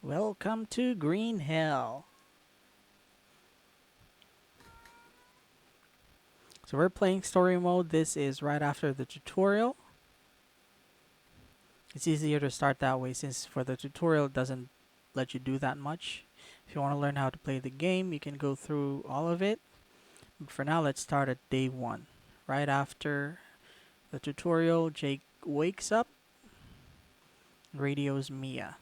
Welcome to Green Hill. So we're playing story mode. This is right after the tutorial. It's easier to start that way since for the tutorial it doesn't let you do that much. If you want to learn how to play the game, you can go through all of it. But for now, let's start at day 1. Right after the tutorial, Jake wakes up, radios Mia.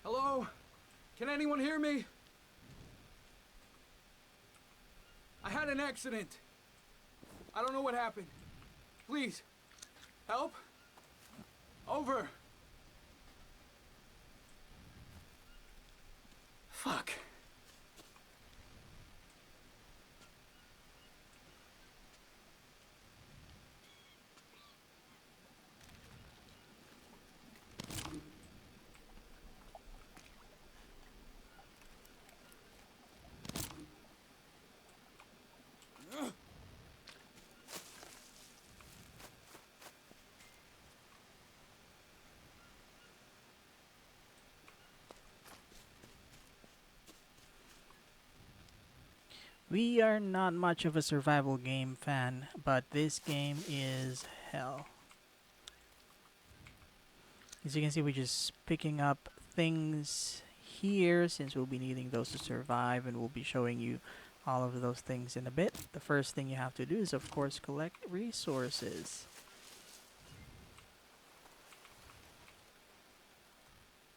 Hello? Can anyone hear me? I had an accident. I don't know what happened. Please, help? Over. Fuck. We are not much of a survival game fan, but this game is hell. As you can see, we're just picking up things here since we'll be needing those to survive, and we'll be showing you all of those things in a bit. The first thing you have to do is, of course, collect resources.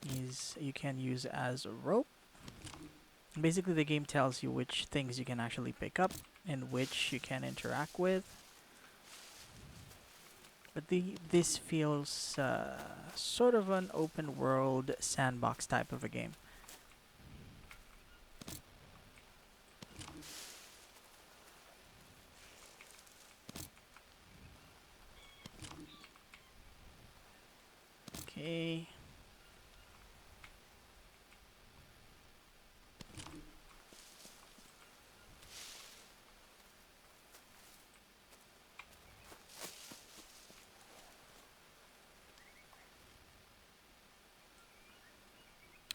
These you can use as a rope. Basically, the game tells you which things you can actually pick up and which you can interact with. But this feels sort of an open world sandbox type of a game. Okay.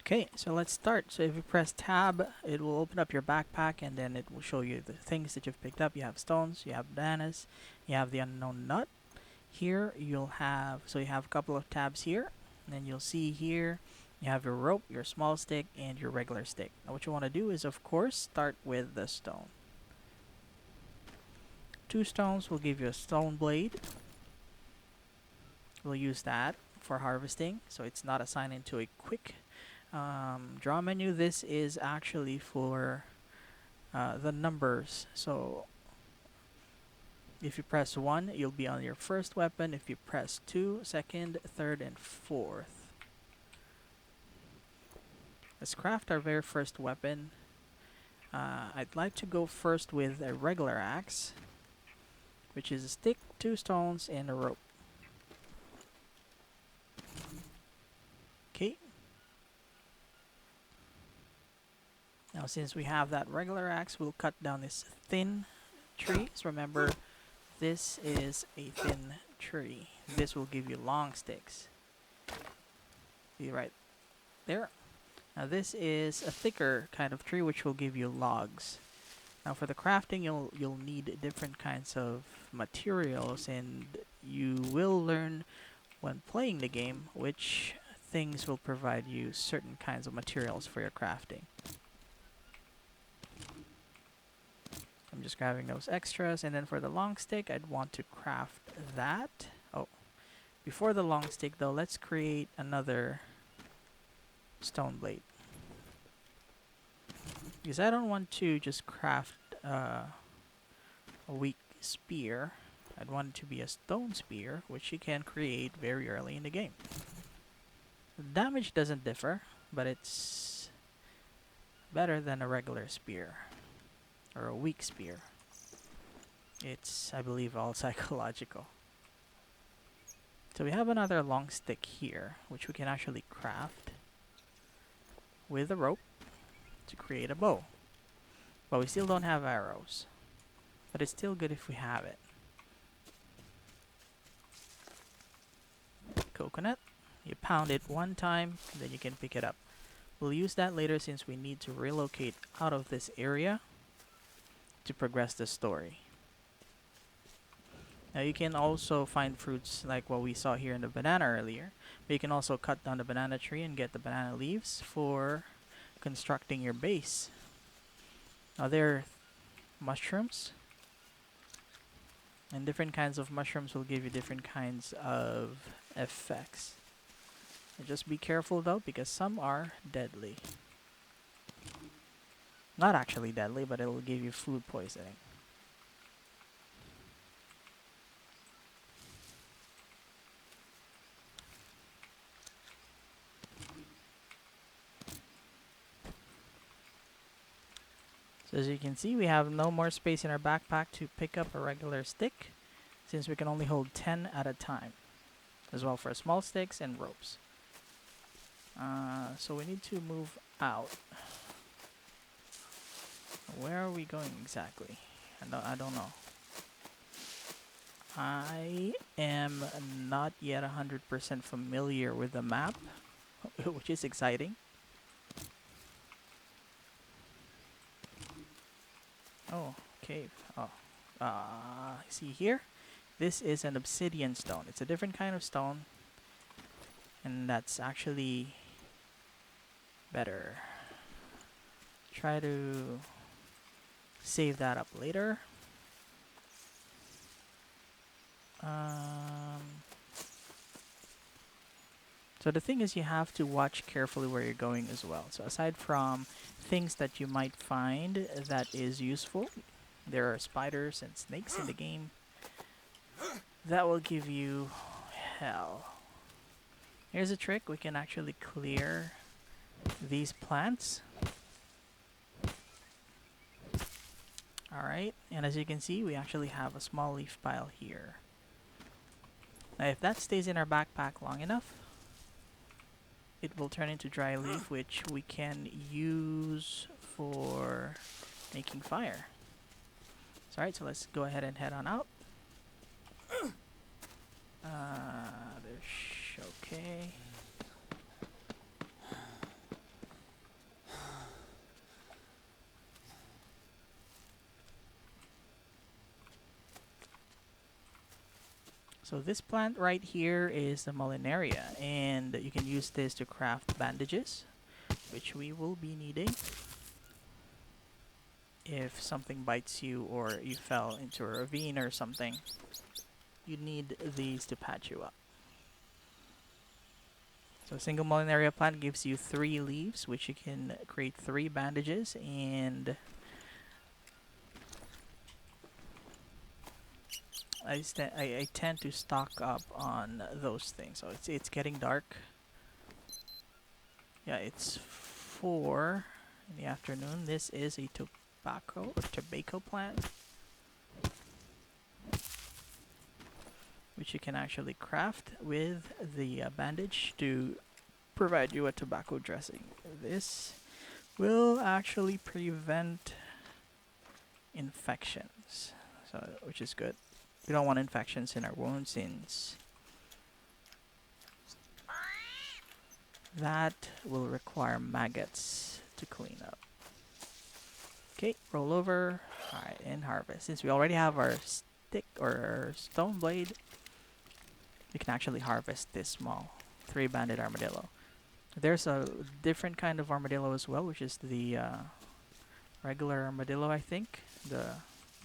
Okay, so let's start. So if you press tab, it will open up your backpack and then it will show you the things that you've picked up. You have stones, you have bananas, you have the unknown nut. Here you'll have, so you have a couple of tabs here. And then you'll see here, you have your rope, your small stick, and your regular stick. Now what you want to do is, of course, start with the stone. 2 stones will give you a stone blade. We'll use that for harvesting, so it's not assigned into a quick draw menu. This is actually for the numbers. So if you press 1, you'll be on your first weapon. If you press 2, second, third, and fourth. Let's craft our very first weapon. I'd like to go first with a regular axe, which is a stick, 2 stones, and a rope. Okay. Now since we have that regular axe, we'll cut down this thin tree. So remember, this is a thin tree. This will give you long sticks. See right there. Now this is a thicker kind of tree which will give you logs. Now for the crafting, you'll need different kinds of materials, and you will learn when playing the game which things will provide you certain kinds of materials for your crafting. I'm just grabbing those extras, and then for the long stick, I'd want to craft that. Oh, before the long stick though, let's create another stone blade. Because I don't want to just craft a weak spear. I'd want it to be a stone spear, which you can create very early in the game. The damage doesn't differ, but it's better than a regular spear. Or a weak spear. It's, I believe, all psychological. So we have another long stick here, which we can actually craft with a rope to create a bow. But we still don't have arrows. But it's still good if we have it. coconut. You pound it one time, then you can pick it up. We'll use that later since we need to relocate out of this area to progress the story. Now you can also find fruits like what we saw here in the banana earlier, but you can also cut down the banana tree and get the banana leaves for constructing your base. Now there are mushrooms, and different kinds of mushrooms will give you different kinds of effects. And just be careful though, because some are deadly. Not actually deadly, but it will give you food poisoning. So as you can see, we have no more space in our backpack to pick up a regular stick, since we can only hold 10 at a time, as well for small sticks and ropes. So we need to move out. Where are we going exactly? I don't know. I am not yet 100% familiar with the map, which is exciting. Oh, cave. Oh. See here? This is an obsidian stone. It's a different kind of stone. And that's actually better. Try to save that up later. So the thing is, you have to watch carefully where you're going as well. So aside from things that you might find that is useful, there are spiders and snakes in the game that will give you hell. Here's a trick. We can actually clear these plants. Alright, and as you can see, we actually have a small leaf pile here. Now if that stays in our backpack long enough, it will turn into dry leaf, which we can use for making fire. Alright, so let's go ahead and head on out. Okay. So this plant right here is the Mulinaria, and you can use this to craft bandages, which we will be needing if something bites you or you fell into a ravine or something. You need these to patch you up. So a single Mulinaria plant gives you 3 leaves, which you can create 3 bandages, and I tend to stock up on those things. So it's getting dark. Yeah, it's 4 in the afternoon. This is a tobacco plant, which you can actually craft with the bandage to provide you a tobacco dressing. This will actually prevent infections, which is good. We don't want infections in our wounds, since that will require maggots to clean up. Okay, roll over. Alright, and harvest. Since we already have our stick or our stone blade, we can actually harvest this small 3-banded armadillo. There's a different kind of armadillo as well, which is the regular armadillo, I think.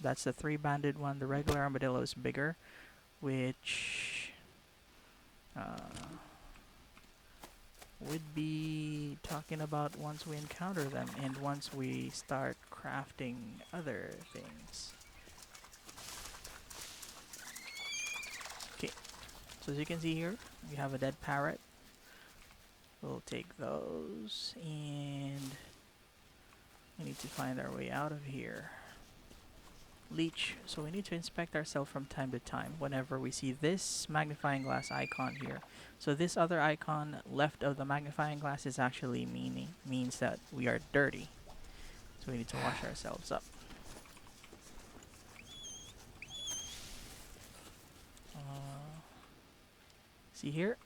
That's the 3-banded one. The regular armadillo is bigger, which would be talking about once we encounter them and once we start crafting other things. Okay, so as you can see here, we have a dead parrot. We'll take those, and we need to find our way out of here. Leech. So we need to inspect ourselves from time to time whenever we see this magnifying glass icon here. So this other icon left of the magnifying glass is actually means that we are dirty. So we need to wash ourselves up. See here?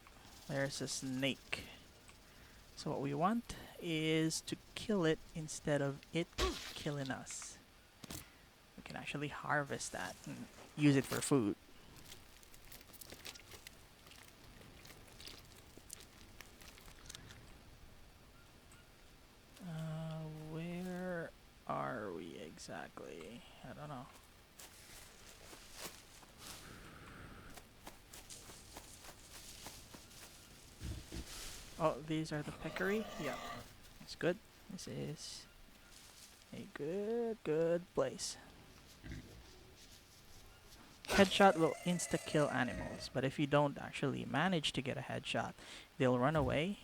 There's a snake. So what we want is to kill it instead of it killing us. We can actually harvest that and use it for food. Where are we exactly? I don't know. Oh, these are the peccary? Yeah, it's good. This is a good place. Headshot will insta-kill animals, but if you don't actually manage to get a headshot, they'll run away,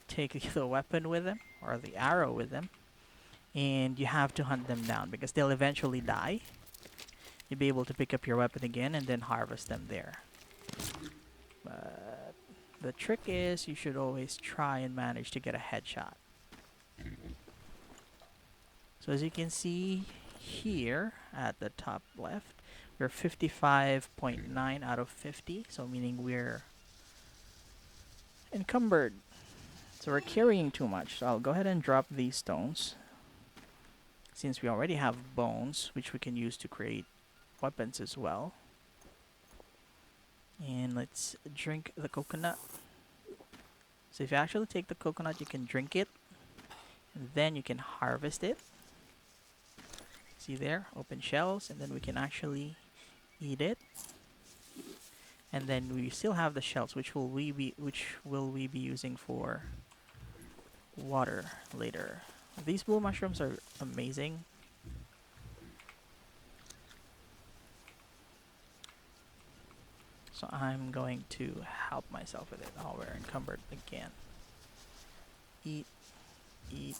take the weapon with them, or the arrow with them, and you have to hunt them down because they'll eventually die. You'll be able to pick up your weapon again and then harvest them there. But the trick is you should always try and manage to get a headshot. So as you can see here at the top left, we're 55.9 out of 50, so meaning we're encumbered. So we're carrying too much. So I'll go ahead and drop these stones, since we already have bones, which we can use to create weapons as well. And let's drink the coconut. So if you actually take the coconut, you can drink it, and then you can harvest it. See there, open shells, and then we can actually eat it. And then we still have the shells, which will we be using for water later. These blue mushrooms are amazing. So I'm going to help myself with it. Oh, we're encumbered again. Eat, eat.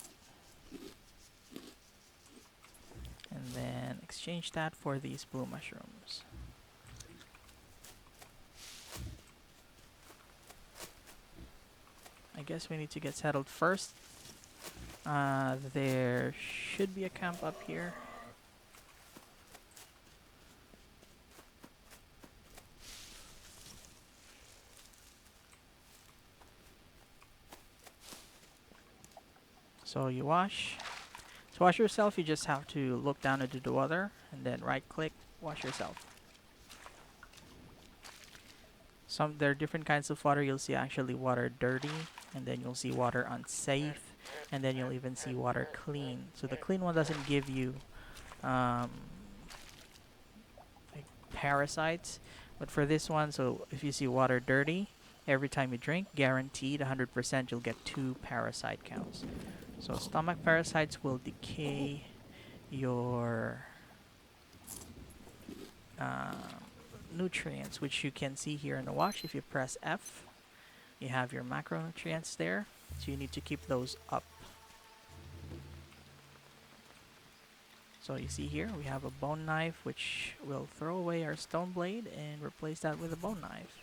And then exchange that for these blue mushrooms. I guess we need to get settled first. There should be a camp up here. So you wash. To wash yourself, you just have to look down into the water and then right click, wash yourself. There are different kinds of water. You'll see actually water dirty, and then you'll see water unsafe, and then you'll even see water clean. So the clean one doesn't give you like parasites, but for this one, so if you see water dirty, every time you drink, guaranteed 100% you'll get 2 parasite counts. So stomach parasites will decay your nutrients, which you can see here in the watch. If you press F, you have your macronutrients there, so you need to keep those up. So you see here we have a bone knife, which will throw away our stone blade and replace that with a bone knife.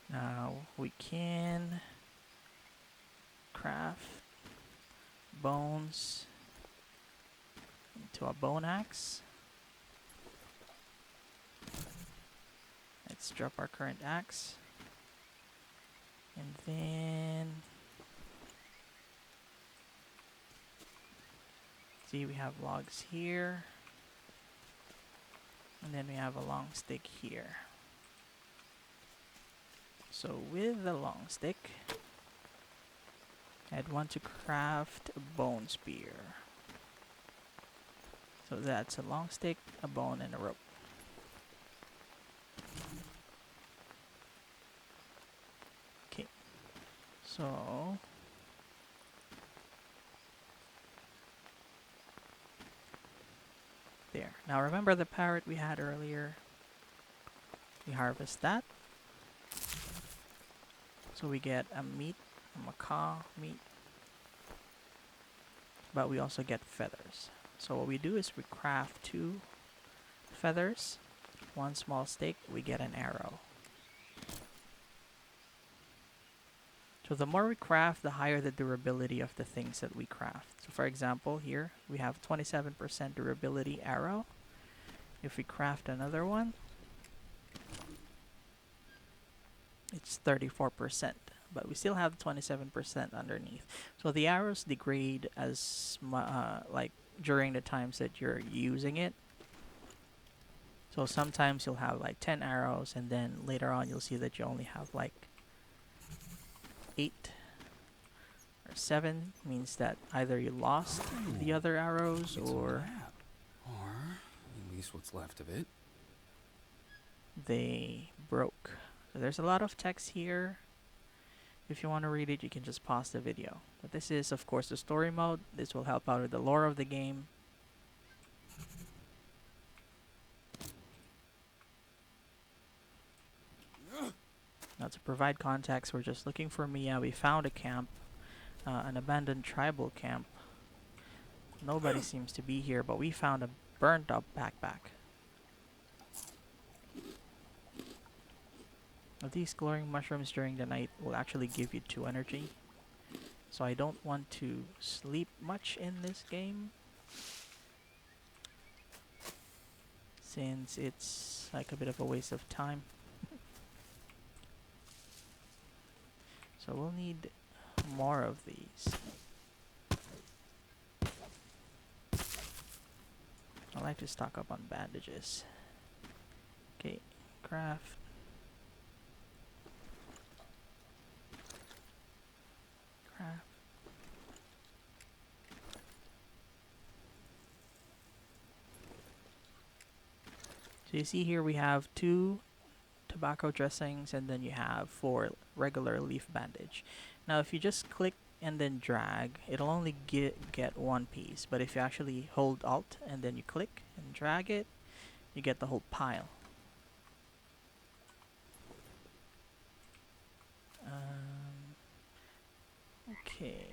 Now we can craft bones into a bone axe. Let's drop our current axe. And then see, we have logs here. And then we have a long stick here. So with the long stick, I'd want to craft a bone spear. So that's a long stick, a bone, and a rope. Okay. So there. Now remember the parrot we had earlier? We harvest that. So we get a meat, a macaw meat. But we also get feathers. So what we do is we craft 2 feathers, 1 small stick, we get an arrow. So the more we craft, the higher the durability of the things that we craft. So for example, here we have 27% durability arrow. If we craft another one, it's 34%, but we still have 27% underneath. So the arrows degrade as like during the times that you're using it. So sometimes you'll have like 10 arrows, and then later on you'll see that you only have like 8 or 7. Means that either you lost the other arrows It's a or map. Or at least what's left of it. they broke. So there's a lot of text here. If you want to read it, you can just pause the video. But this is, of course, the story mode. This will help out with the lore of the game. Now, to provide context, we're just looking for Mia. We found a camp, an abandoned tribal camp. Nobody seems to be here, but we found a burnt up backpack. Now, these glowing mushrooms during the night will actually give you 2 energy. So I don't want to sleep much in this game, since it's like a bit of a waste of time. So we'll need more of these. I like to stock up on bandages. Okay, craft. Craft. So you see here we have 2 tobacco dressings, and then you have 4 regular leaf bandage. Now if you just click and then drag, it'll only get 1 piece, but if you actually hold Alt and then you click and drag it, you get the whole pile. Okay,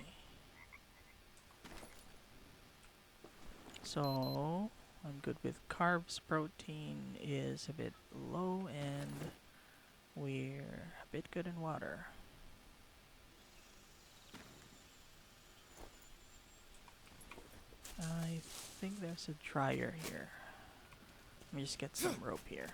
so I'm good with carbs. Protein is a bit low, and we're a bit good in water. I think there's a dryer here. Let me just get some rope here.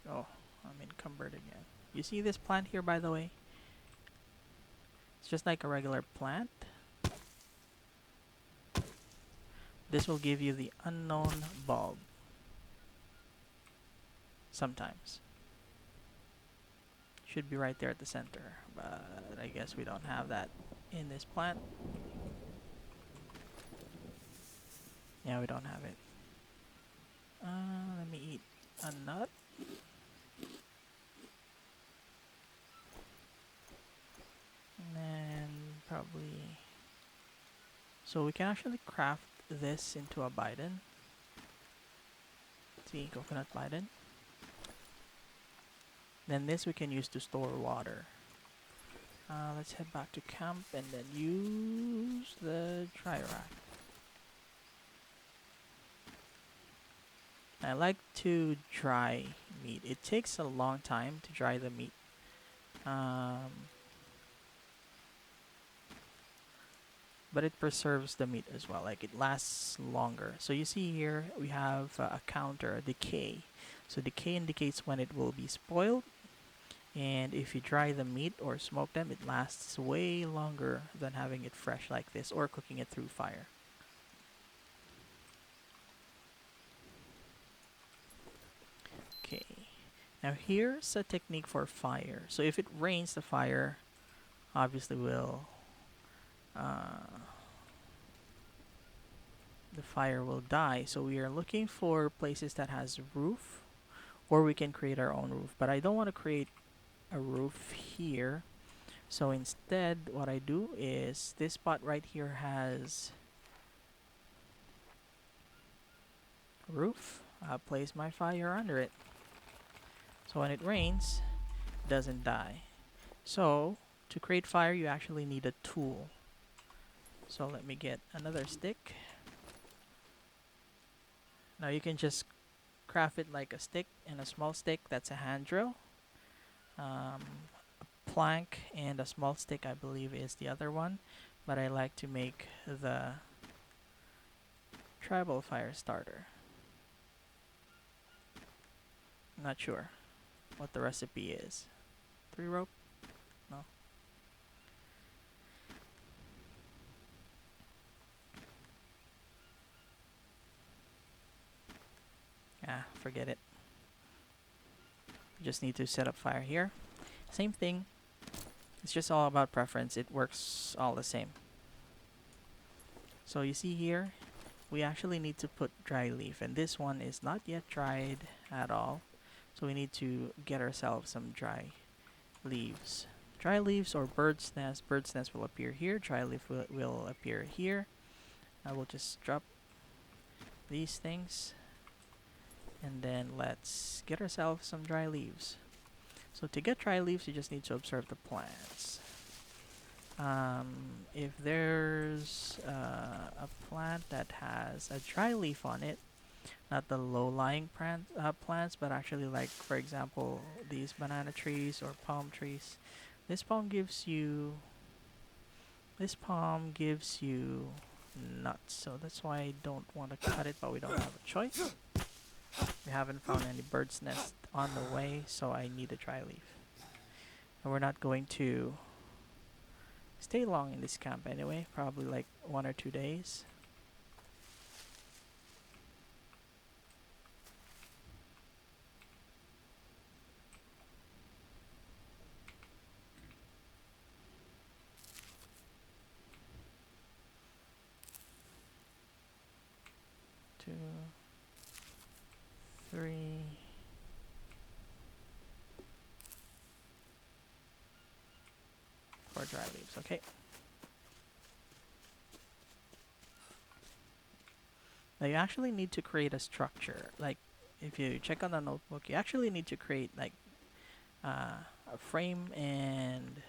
Oh, I'm encumbered again. You see this plant here, by the way? It's just like a regular plant. This will give you the unknown bulb. Sometimes. Should be right there at the center, but I guess we don't have that in this plant. Yeah, we don't have it. Let me eat a nut. And then probably... So we can actually craft this into a Biden. See, coconut Biden. Then this we can use to store water. Let's head back to camp and then use the dry rack. I like to dry meat. It takes a long time to dry the meat. But it preserves the meat as well. Like, it lasts longer. So you see here we have a counter, decay. So decay indicates when it will be spoiled. And if you dry the meat or smoke them, it lasts way longer than having it fresh like this or cooking it through fire. Okay, now here's a technique for fire. So if it rains, the fire obviously will the fire will die. So we are looking for places that has roof, or we can create our own roof. But I don't want to create a roof here. So instead, what I do is this spot right here has roof. I'll place my fire under it. So when it rains, it doesn't die. So to create fire, you actually need a tool. So let me get another stick. Now you can just craft it like a stick and a small stick. That's a hand drill. Um, a plank and a small stick, I believe, is the other one. But I like to make the tribal fire starter. Not sure what the recipe is. 3 rope? No. Ah, forget it. You just need to set up fire here. Same thing. It's just all about preference. It works all the same. So you see here, we actually need to put dry leaf, and this one is not yet dried at all. So we need to get ourselves some dry leaves. Dry leaves or bird's nest. Bird's nest will appear here. Dry leaf will appear here. I will just drop these things, and then let's get ourselves some dry leaves. So to get dry leaves, you just need to observe the plants. If there's a plant that has a dry leaf on it, not the low-lying plants, but actually, like for example, these banana trees or palm trees, this palm gives you nuts. So that's why I don't want to cut it, but we don't have a choice. We haven't found any bird's nest on the way, so I need a dry leaf. And we're not going to stay long in this camp anyway, probably like 1 or 2 days. Two, three. Four dry leaves, okay. Now you actually need to create a structure. Like if you check on the notebook, you actually need to create like a frame and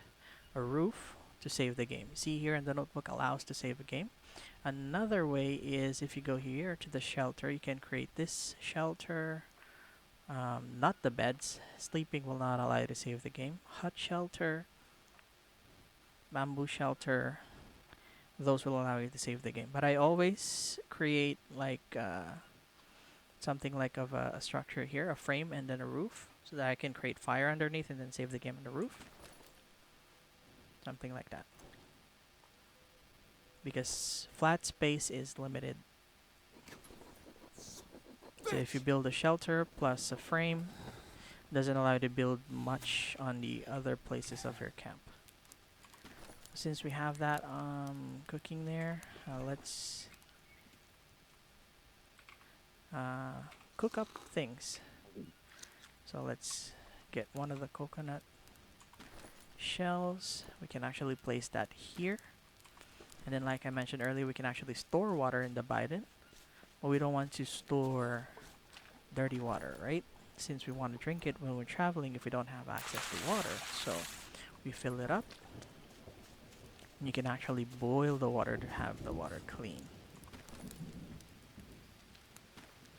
a roof to save the game. See here in the notebook allows to save a game. Another way is if you go here to the shelter, you can create this shelter. Not the beds. Sleeping will not allow you to save the game. Hut shelter, bamboo shelter. Those will allow you to save the game. But I always create like something like of a structure here, a frame and then a roof, so that I can create fire underneath and then save the game on the roof. Something like that. Because flat space is limited. So if you build a shelter plus a frame, doesn't allow you to build much on the other places of your camp. Since we have that cooking there, let's cook up things. So let's get one of the coconut shells. We can actually place that here. And then like I mentioned earlier, we can actually store water in the Biden. But we don't want to store dirty water, right? Since we want to drink it when we're traveling if we don't have access to water. So we fill it up. And you can actually boil the water to have the water clean.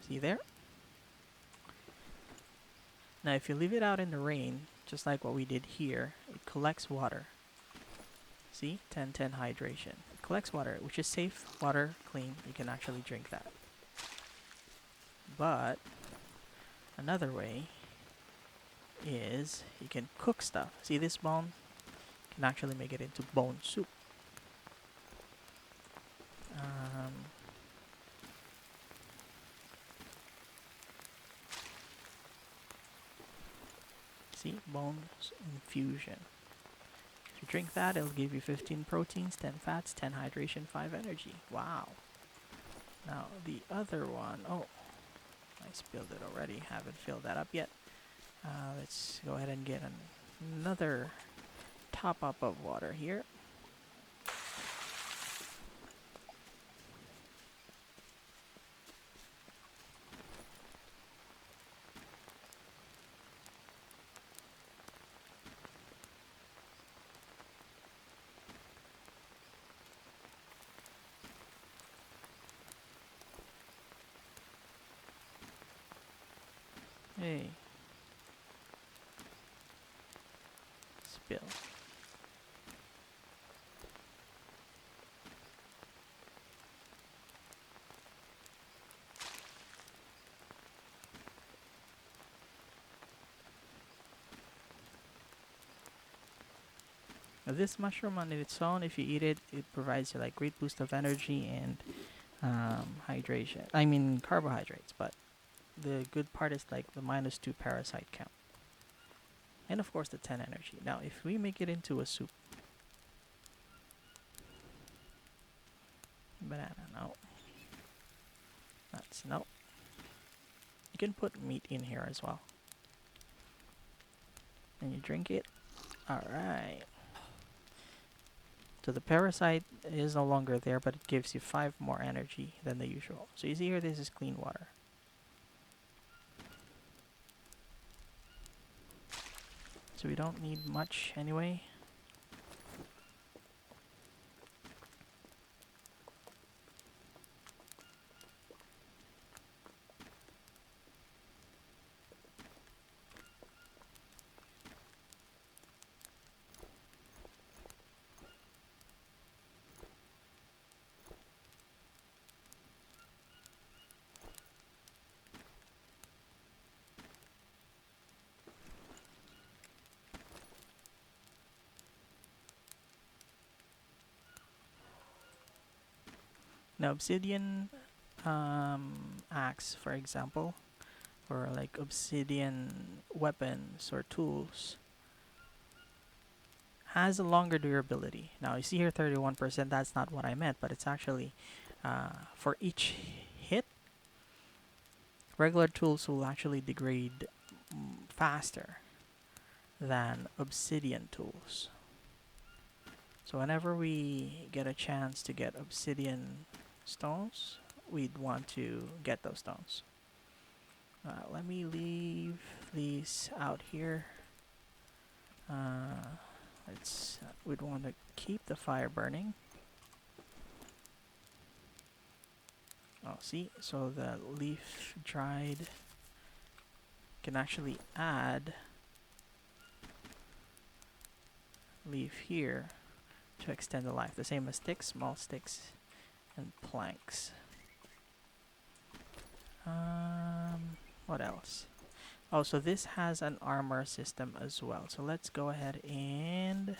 See there? Now if you leave it out in the rain, just like what we did here, it collects water. See? 10-10 hydration. It collects water, which is safe, water, clean. You can actually drink that. But another way is you can cook stuff. See this bone? You can actually make it into bone soup. See? Bones infusion. If you drink that, it'll give you 15 proteins, 10 fats, 10 hydration, 5 energy. Wow. Now, the other one, oh, I spilled it already. Haven't filled that up yet. Let's go ahead and get another top up of water here. Hey, spill. Now, this mushroom on its own, if you eat it, it provides you like great boost of energy and hydration. I mean carbohydrates, but the good part is like the -2 parasite count. And of course the 10 energy. Now if we make it into a soup. Banana, no. Nuts, no. You can put meat in here as well. And you drink it. Alright. So the parasite is no longer there, but it gives you 5 more energy than the usual. So you see here, this is clean water. So we don't need much anyway. Now obsidian axe, for example, or like obsidian weapons or tools, has a longer durability. Now you see here 31%, that's not what I meant, but it's actually for each hit, regular tools will actually degrade faster than obsidian tools. So whenever we get a chance to get obsidian stones, we'd want to get those stones. Let me leave these out here. We'd want to keep the fire burning. Oh, see, so the leaf dried can actually add leaf here to extend the life. The same as sticks, small sticks, and planks. What else? Oh, so this has an armor system as well. So let's go ahead and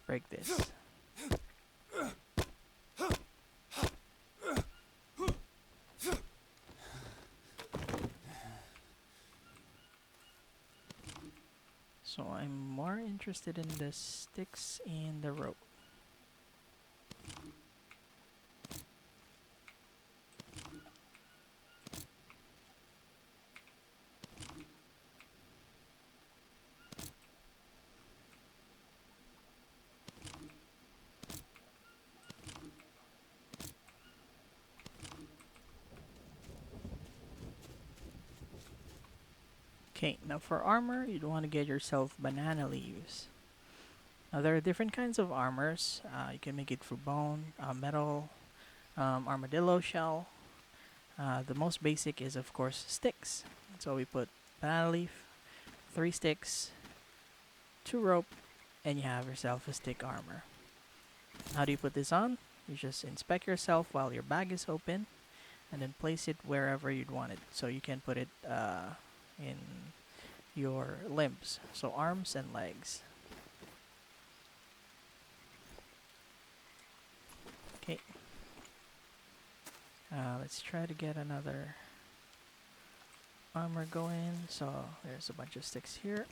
break this. So I'm more interested in the sticks and the rope. Okay, now for armor, you'd want to get yourself banana leaves. Now there are different kinds of armors. You can make it through bone, metal, armadillo shell. The most basic is of course sticks. So we put banana leaf, 3 sticks, 2 rope, and you have yourself a stick armor. How do you put this on? You just inspect yourself while your bag is open, and then place it wherever you'd want it. So you can put it in your limbs, so arms and legs. Okay. Let's try to get another armor going. So there's a bunch of sticks here.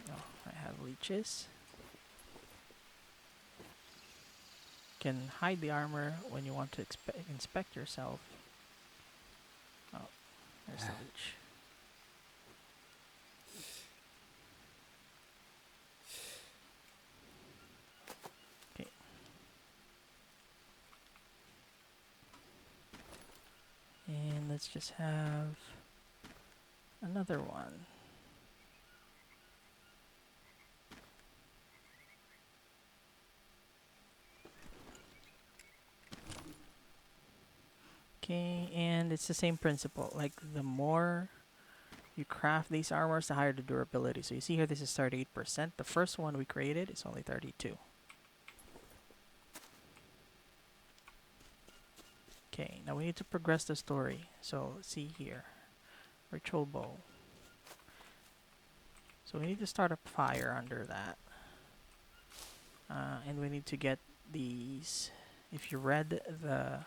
Oh, I have leeches. Can hide the armor when you want to inspect yourself. Oh, there's the leech. Okay. And let's just have another one. Okay, and it's the same principle. Like, the more you craft these armors, the higher the durability. So you see here, this is 38%. The first one we created is only 32. Okay, now we need to progress the story. So let's see here. Ritual bowl. So we need to start a fire under that. And we need to get these. If you read the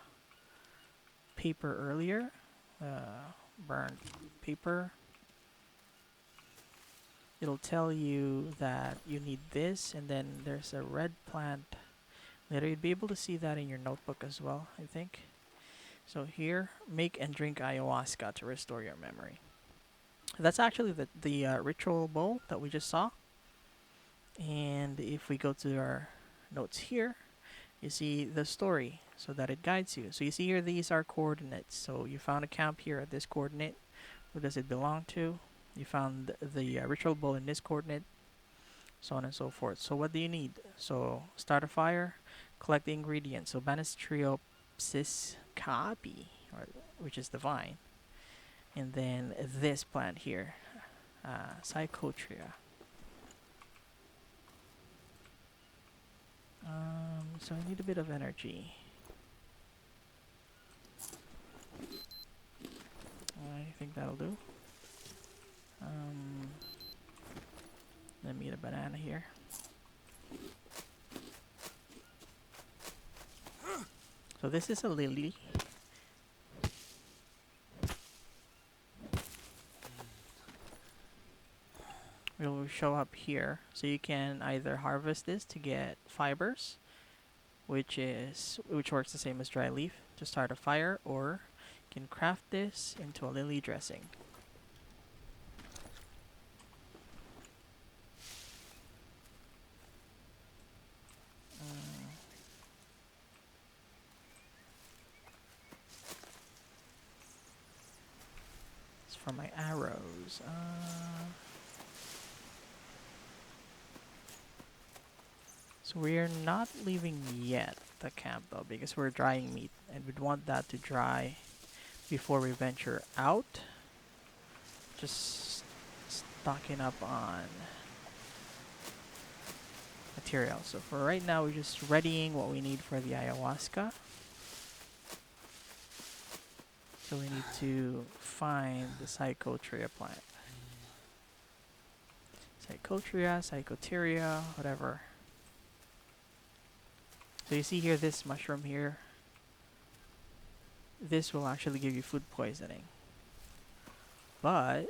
paper earlier, burnt paper, it'll tell you that you need this, and then there's a red plant. Later, you'd be able to see that in your notebook as well, I think. So here, make and drink ayahuasca to restore your memory. That's actually the ritual bowl that we just saw. And if we go to our notes here, you see the story so that it guides you. So you see here, these are coordinates. So you found a camp here at this coordinate. Who does it belong to? You found the ritual bowl in this coordinate, so on and so forth. So what do you need? So start a fire, collect the ingredients. So Banistriopsis caapi, which is the vine. And then this plant here, Psychotria. So I need a bit of energy. I think that'll do. Let me eat a banana here. So this is a lily. It will show up here. So you can either harvest this to get fibers, which works the same as dry leaf to start a fire, or you can craft this into a lily dressing. It's for my arrows. So we're not leaving yet the camp though, because we're drying meat and we'd want that to dry before we venture out. Just stocking up on material. So for right now, we're just readying what we need for the ayahuasca. So we need to find the Psychotria plant. Psychotria, Psychoteria, whatever. So you see here, this mushroom here, this will actually give you food poisoning. But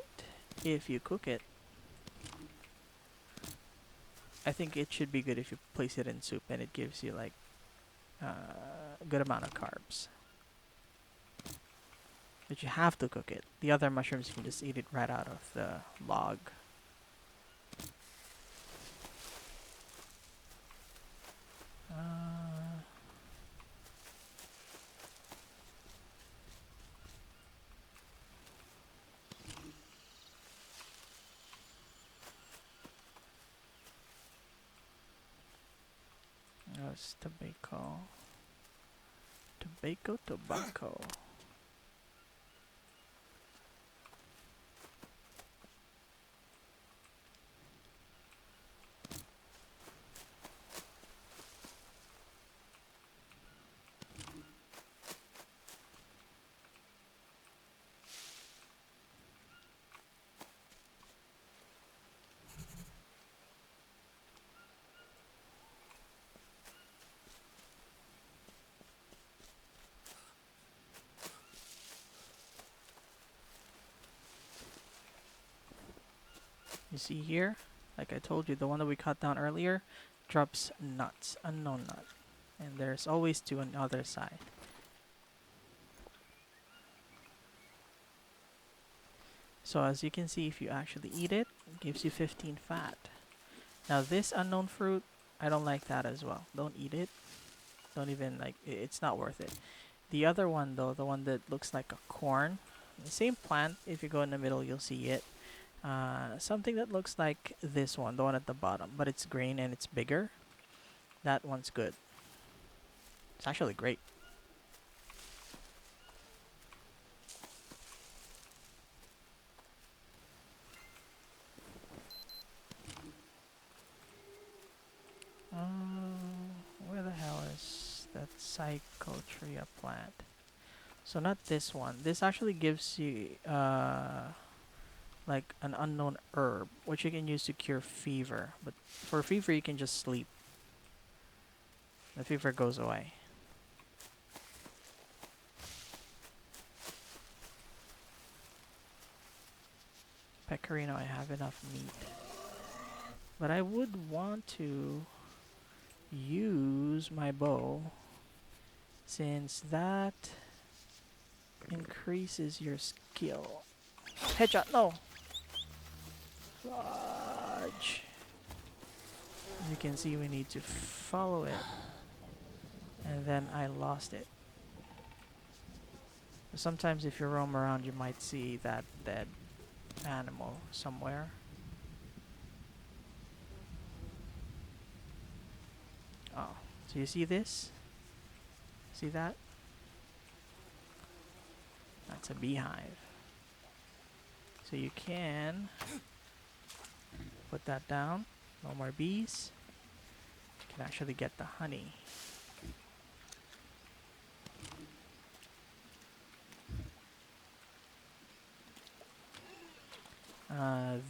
if you cook it, I think it should be good if you place it in soup, and it gives you like a good amount of carbs. But you have to cook it. The other mushrooms, you can just eat it right out of the log. That's tobacco. Tobacco. You see here, like I told you, the one that we cut down earlier drops nuts, unknown nut. And there's always two on the other side. So as you can see, if you actually eat it, it gives you 15 fat. Now this unknown fruit, I don't like that as well. Don't eat it. Don't even like, it's not worth it. The other one though, the one that looks like a corn, the same plant, if you go in the middle, you'll see it. Something that looks like this one, the one at the bottom, but it's green and it's bigger. That one's good. It's actually great. Psychotria plant. So not this one. This actually gives you like an unknown herb, which you can use to cure fever. But for fever, you can just sleep. The fever goes away. Pecorino, I have enough meat. But I would want to use my bow, since that increases your skill. Headshot, no! Fudge. As you can see, we need to follow it. And then I lost it. Sometimes if you roam around, you might see that dead animal somewhere. Oh, so you see this? See that? That's a beehive. So you can put that down. No more bees. You can actually get the honey.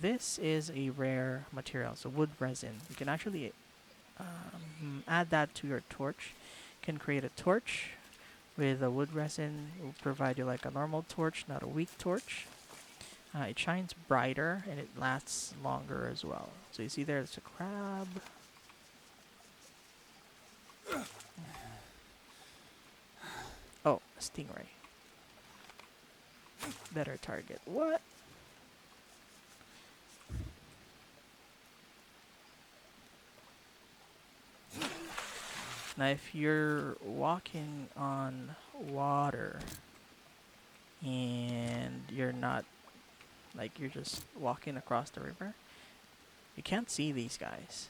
This is a rare material, so wood resin. You can actually add that to your torch. You can create a torch with a wood resin. It will provide you like a normal torch, not a weak torch. It shines brighter and it lasts longer as well. So you see there's a crab. Oh, a stingray. Better target. What? Now if you're walking on water and you're not, like you're just walking across the river, you can't see these guys.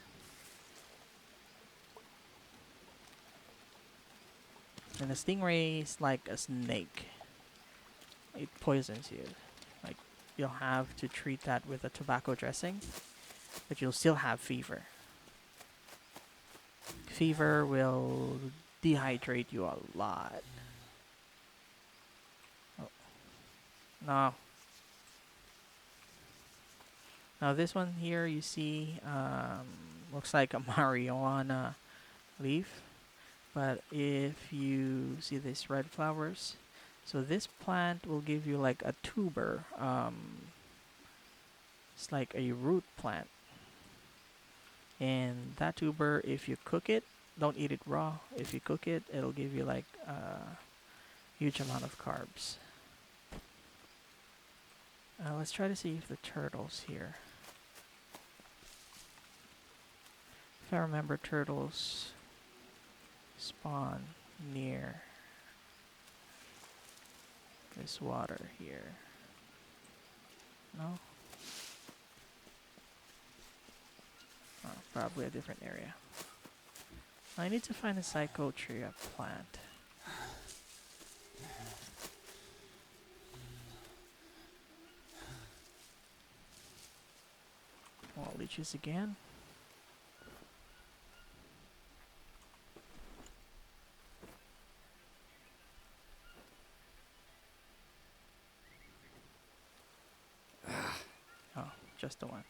And the stingray is like a snake. It poisons you. Like, you'll have to treat that with a tobacco dressing, but you'll still have fever. Fever will dehydrate you a lot. Oh. No. Now this one here you see looks like a marijuana leaf. But if you see these red flowers, so this plant will give you like a tuber. It's like a root plant. And that tuber, if you cook it, don't eat it raw. If you cook it, it'll give you like a huge amount of carbs. Let's try to see if the turtle's here. If I remember, turtles spawn near this water here. No? Oh, probably a different area. I need to find a psychotria plant. Well, leeches again. Oh, just the one.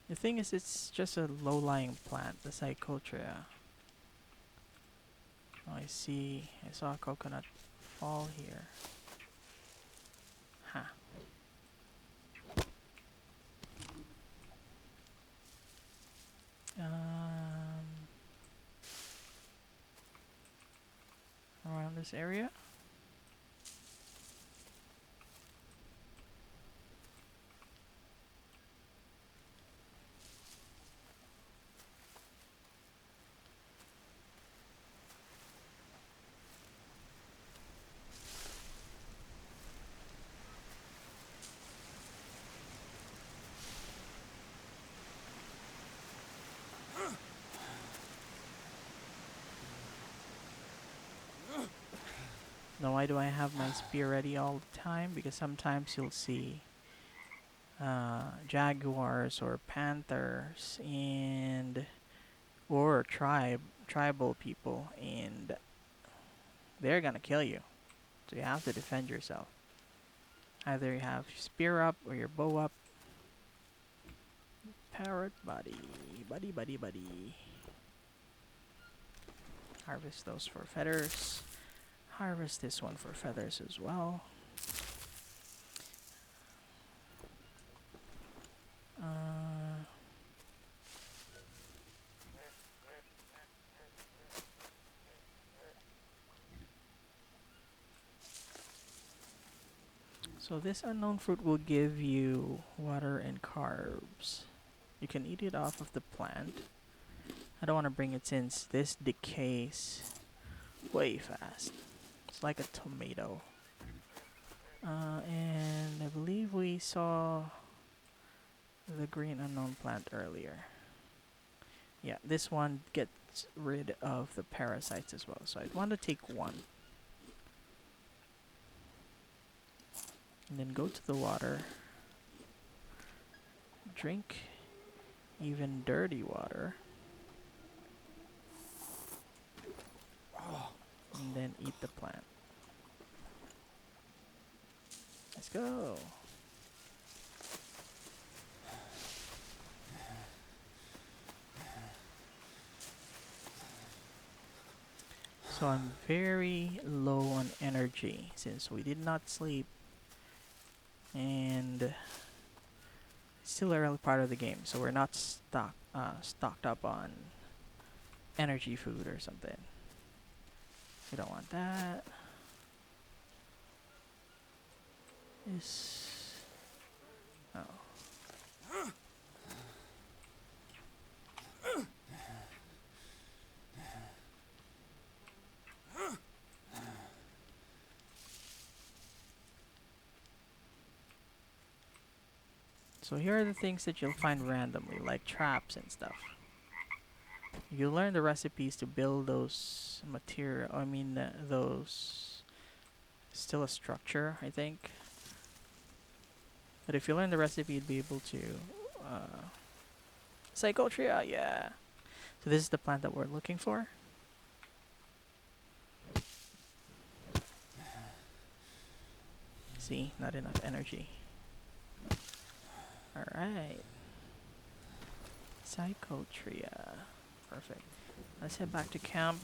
The thing is, it's just a low-lying plant, the psychotria. Oh, I saw a coconut fall here. Huh. Around this area? Now why do I have my spear ready all the time? Because sometimes you'll see jaguars or panthers and or tribal people, and they're gonna kill you. So you have to defend yourself. Either you have your spear up or your bow up. Parrot buddy, buddy, buddy, buddy. Harvest those for feathers. Harvest this one for feathers as well. So this unknown fruit will give you water and carbs. You can eat it off of the plant. I don't want to bring it since this decays way fast. It's like a tomato. And I believe we saw the green unknown plant earlier. Yeah, this one gets rid of the parasites as well. So I'd want to take one. And then go to the water. Drink even dirty water. And then eat the plant. Let's go. So I'm very low on energy since we did not sleep. And it's still early part of the game, so we're not stocked up on energy food or something. We don't want that. Oh. So here are the things that you'll find randomly, like traps and stuff. You learn the recipes to build those material. Those still a structure, I think. But if you learn the recipe, you'd be able to Psychotria, yeah. So this is the plant that we're looking for. See, not enough energy. Alright. Psychotria. Perfect. Let's head back to camp.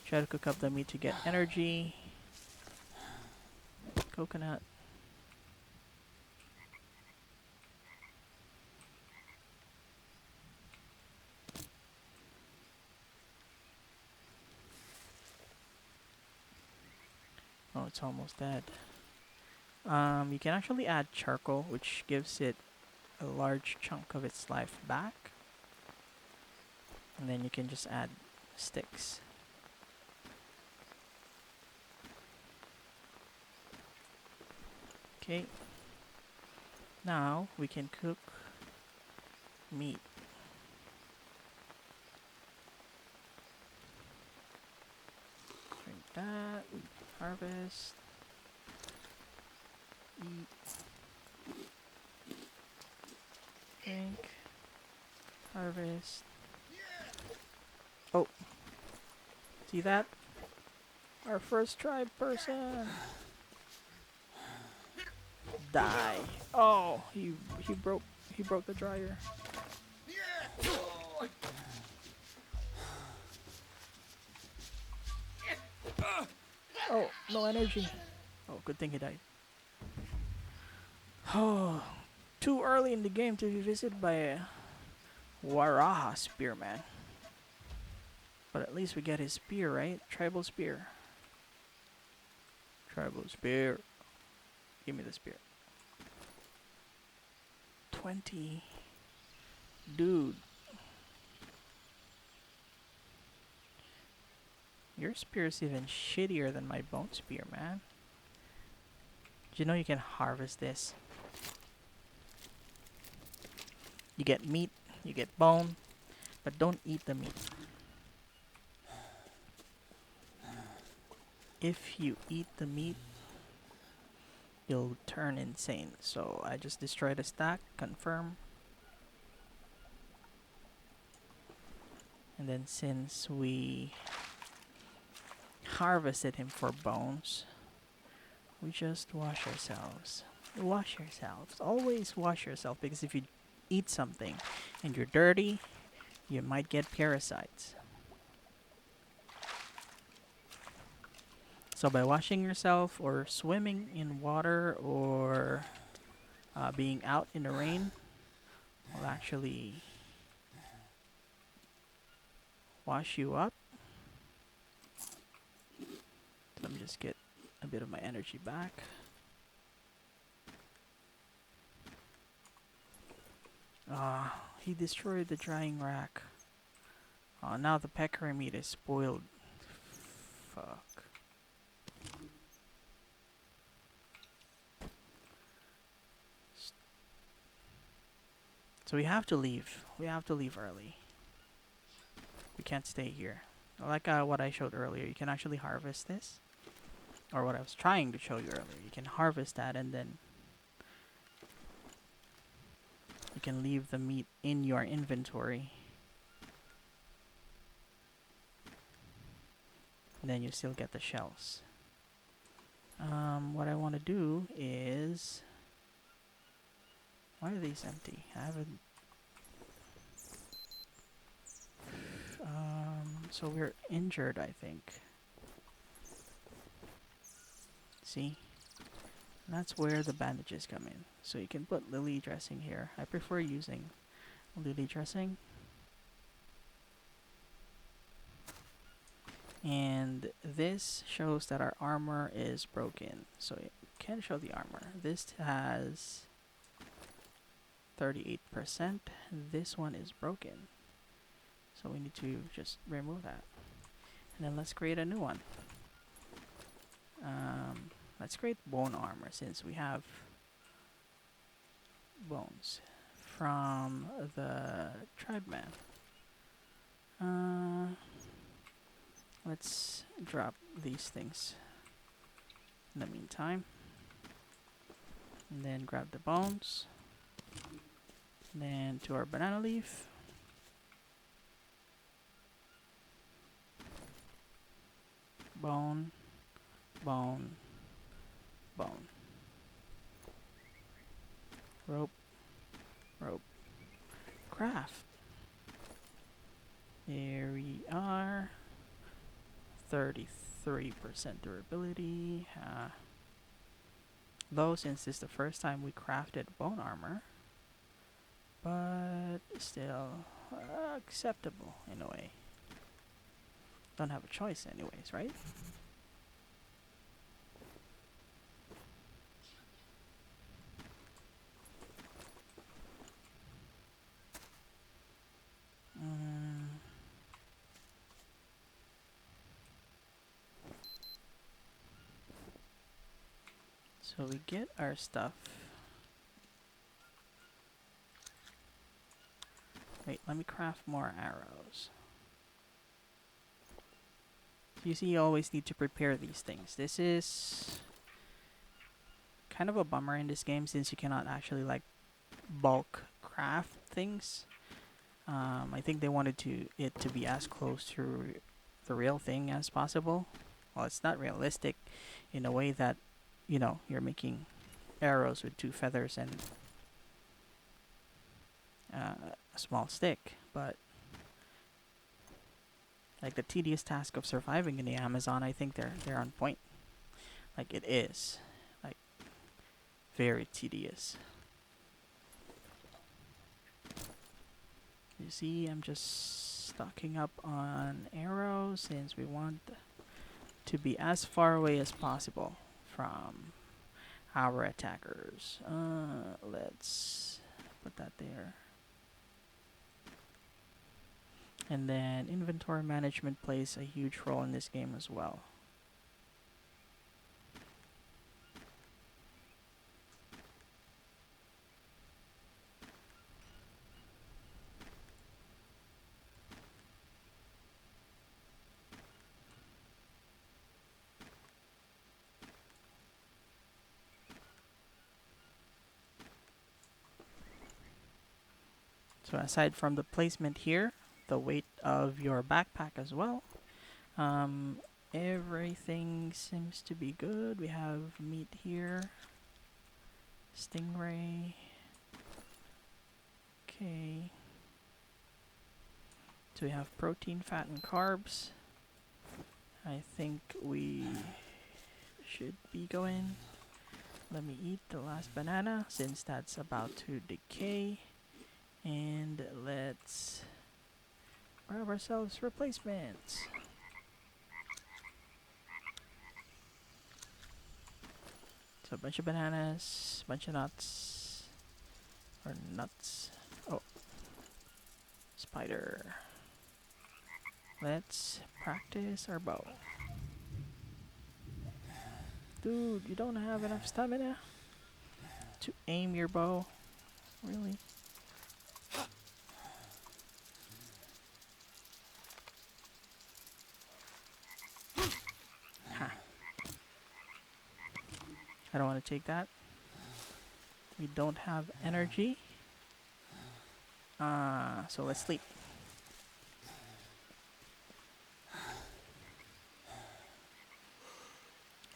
Try to cook up the meat to get energy. Coconut. Oh, it's almost dead. You can actually add charcoal, which gives it a large chunk of its life back. And then you can just add sticks. Okay. Now we can cook meat. Drink that. Harvest. Eat. Drink. Harvest. Oh. See that? Our first tribe person. Die. Oh, he broke the dryer. Oh, no energy. Oh, good thing he died. Oh, too early in the game to be visited by a Waraha spearman. But at least we get his spear, right? Tribal spear. Tribal spear. Give me the spear. 20. Dude. Your spear is even shittier than my bone spear, man. Did you know you can harvest this? You get meat, you get bone, but don't eat the meat. if you eat the meat, you'll turn insane. So I just destroyed a stack, confirm. And then since we harvested him for bones, we just wash ourselves. Wash yourselves. Always wash yourself, because if you eat something and you're dirty, you might get parasites. So by washing yourself or swimming in water or being out in the rain will actually wash you up. So let me just get a bit of my energy back. He destroyed the drying rack. Now the peccary meat is spoiled. Fuck. So we have to leave. We have to leave early. We can't stay here. Like what I showed earlier, you can actually harvest this. Or what I was trying to show you earlier. You can harvest that and then you can leave the meat in your inventory. And then you still get the shells. What I want to do is... Why are these empty? I haven't... So we're injured, I think. See? And that's where the bandages come in. So you can put lily dressing here. I prefer using lily dressing. And this shows that our armor is broken. So you can show the armor. This has 38%. This one is broken. So we need to just remove that. And then let's create a new one. Let's create bone armor since we have bones from the tribe man. Let's drop these things in the meantime. And then grab the bones. And then to our banana leaf. Bone, bone, bone. Rope, rope. Craft. There we are. 33% durability. Low since this is the first time we crafted bone armor. But still acceptable in a way. Don't have a choice anyways, right? So we get our stuff. Wait, let me craft more arrows. You see, you always need to prepare these things. This is kind of a bummer in this game since you cannot actually like bulk craft things. I think they wanted it to be as close to the real thing as possible. Well, it's not realistic in a way that, you know, you're making arrows with 2 feathers and a small stick, but like the tedious task of surviving in the Amazon, I think they're on point. Like it is, like very tedious. You see, I'm just stocking up on arrows since we want to be as far away as possible from our attackers. Let's put that there. And then inventory management plays a huge role in this game as well. So aside from the placement here, the weight of your backpack as well, um, everything seems to be good. We have meat here, stingray. Okay. So we have protein, fat, and carbs. I think we should be going. Let me eat the last banana since that's about to decay. And let's grab ourselves replacements. So a bunch of bananas, bunch of nuts. Or nuts. Oh, spider. Let's practice our bow. Dude, you don't have enough stamina to aim your bow. Really? Ha. I don't want to take that. We don't have energy. So let's sleep.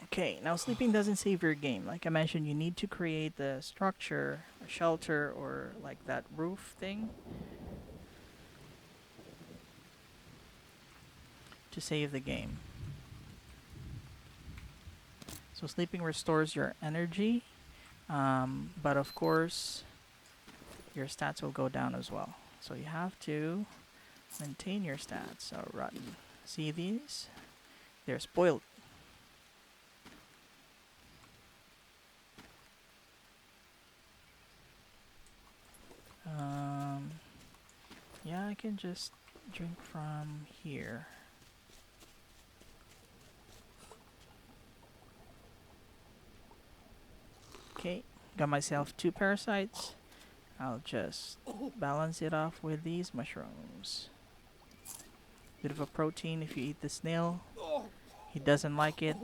Okay, now sleeping doesn't save your game. Like I mentioned, you need to create the structure, a shelter, or like that roof thing to save the game. So sleeping restores your energy, but of course, your stats will go down as well. So you have to maintain your stats. So rotten. See these? They're spoiled. Yeah, I can just drink from here. Okay, got myself 2 parasites. I'll just balance it off with these mushrooms. Bit of a protein if you eat the snail. He doesn't like it,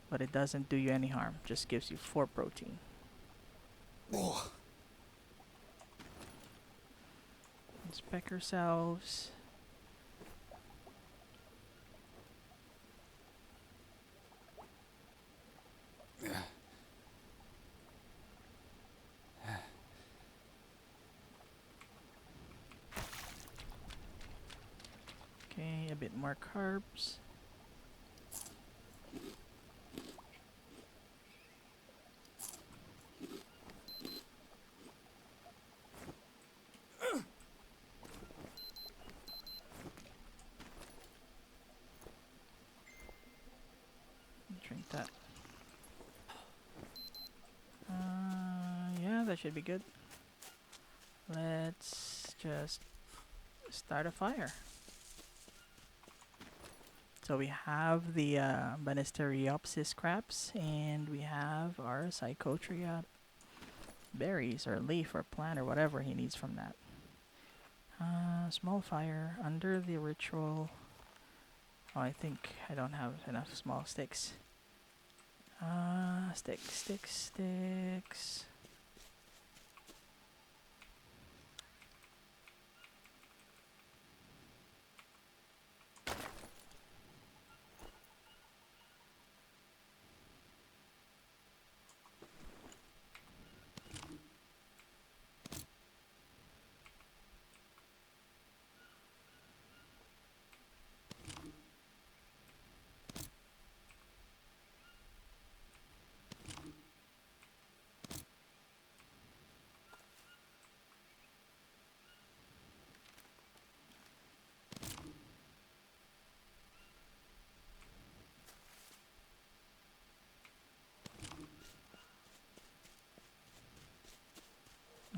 but it doesn't do you any harm. Just gives you 4 protein. Let's peck ourselves. Okay, a bit more carbs. Drink that. Yeah, that should be good. Let's just start a fire. So we have the Banisteriopsis crabs, and we have our Psychotria berries, or leaf, or plant, or whatever he needs from that. Small fire under the ritual. Oh, I think I don't have enough small sticks. Sticks.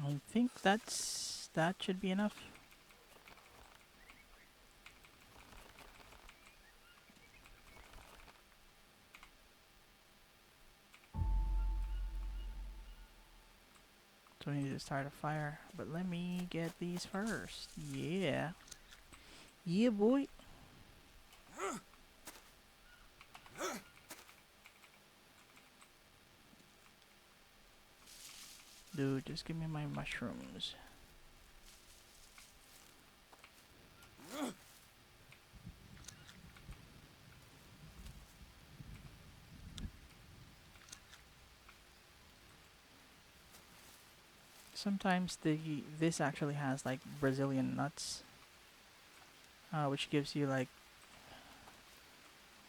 I think that should be enough. So we need to start a fire, but let me get these first. Yeah. Yeah, boy. Dude, just give me my mushrooms. Sometimes this actually has like Brazilian nuts, which gives you like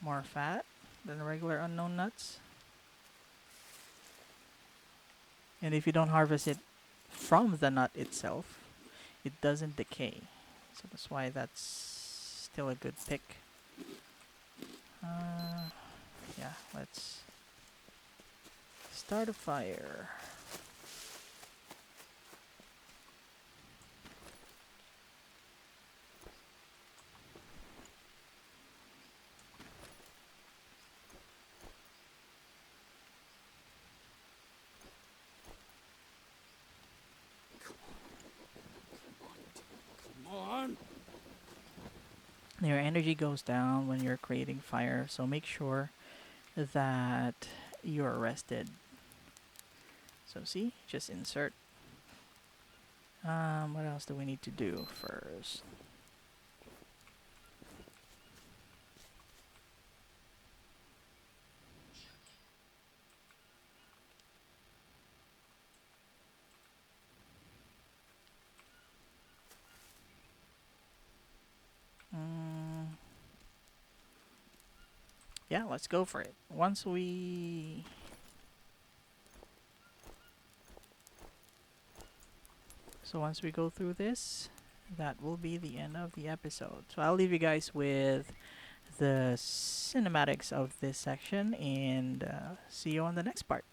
more fat than regular unknown nuts. And if you don't harvest it from the nut itself, it doesn't decay. So that's why that's still a good pick. Yeah, let's start a fire. Come on. Your energy goes down when you're creating fire, so make sure that you're rested. So see, just insert. What else do we need to do first? Yeah, let's go for it. Once we go through this, that will be the end of the episode. So I'll leave you guys with the cinematics of this section and see you on the next part.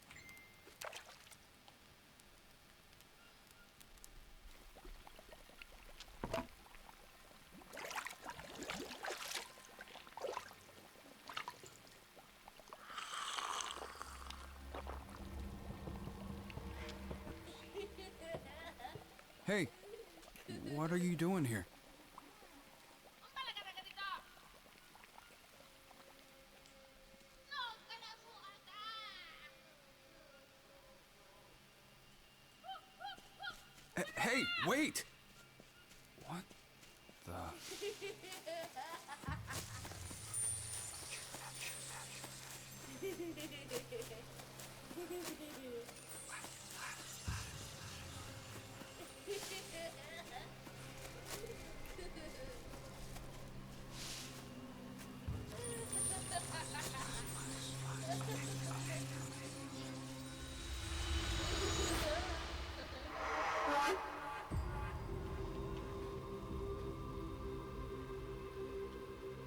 Hey, what are you doing here? Hey, wait! What the...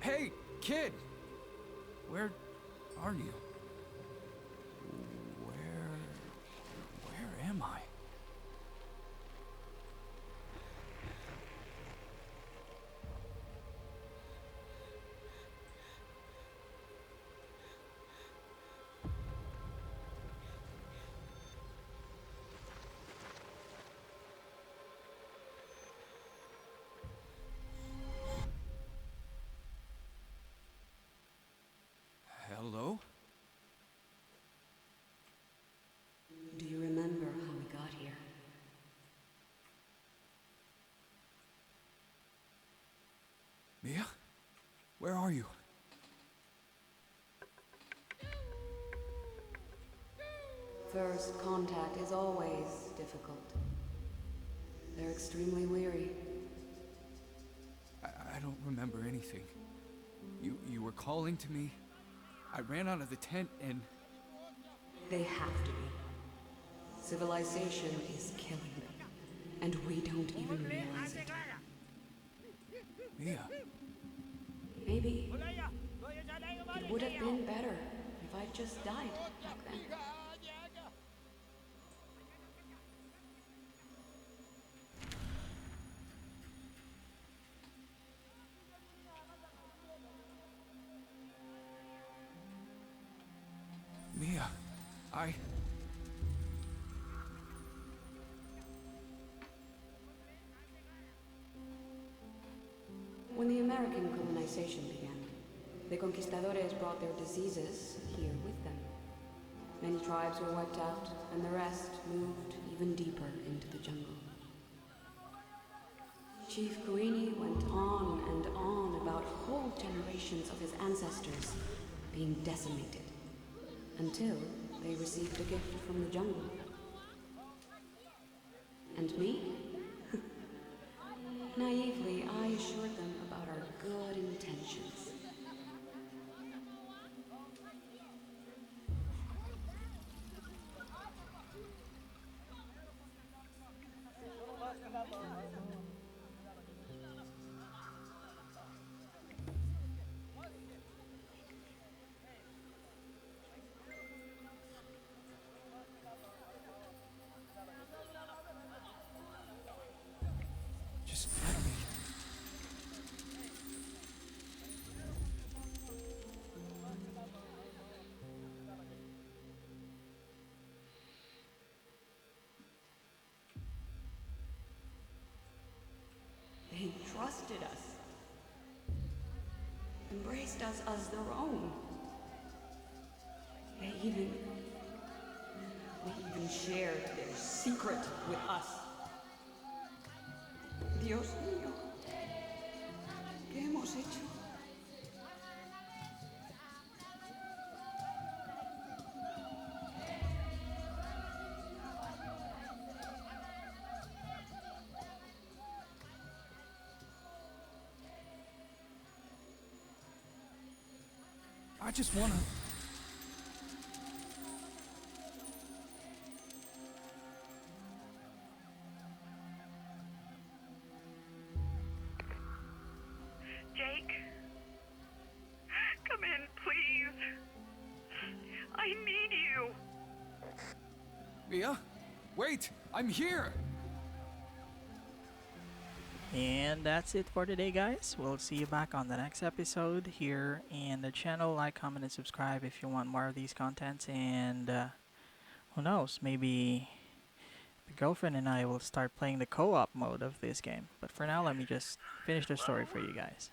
Hey, kid! Where are you? Where am I? Hello? Do you remember how we got here? Mia? Where are you? First contact is always difficult. They're extremely weary. I don't remember anything. You were calling to me. I ran out of the tent and... They have to be. Civilization is killing them, and we don't even realize it. Mia, Maybe it would have been better if I'd just died back then. Mia, When the American colonization began, the conquistadores brought their diseases here with them. Many tribes were wiped out, and the rest moved even deeper into the jungle. Chief Guini went on and on about whole generations of his ancestors being decimated, until they received a gift from the jungle. And me? Naively, I assured them about our good intentions. Just let me. They trusted us, embraced us as their own. They even shared their secret with us. Dios mío, ¿qué hemos hecho? I just wanna. Jake? Come in, please. I need you. Mia? Wait! I'm here! And that's it for today, guys. We'll see you back on the next episode here in the channel. Like, comment, and subscribe if you want more of these contents. And who knows, maybe my girlfriend and I will start playing the co-op mode of this game. But for now, let me just finish the story for you guys.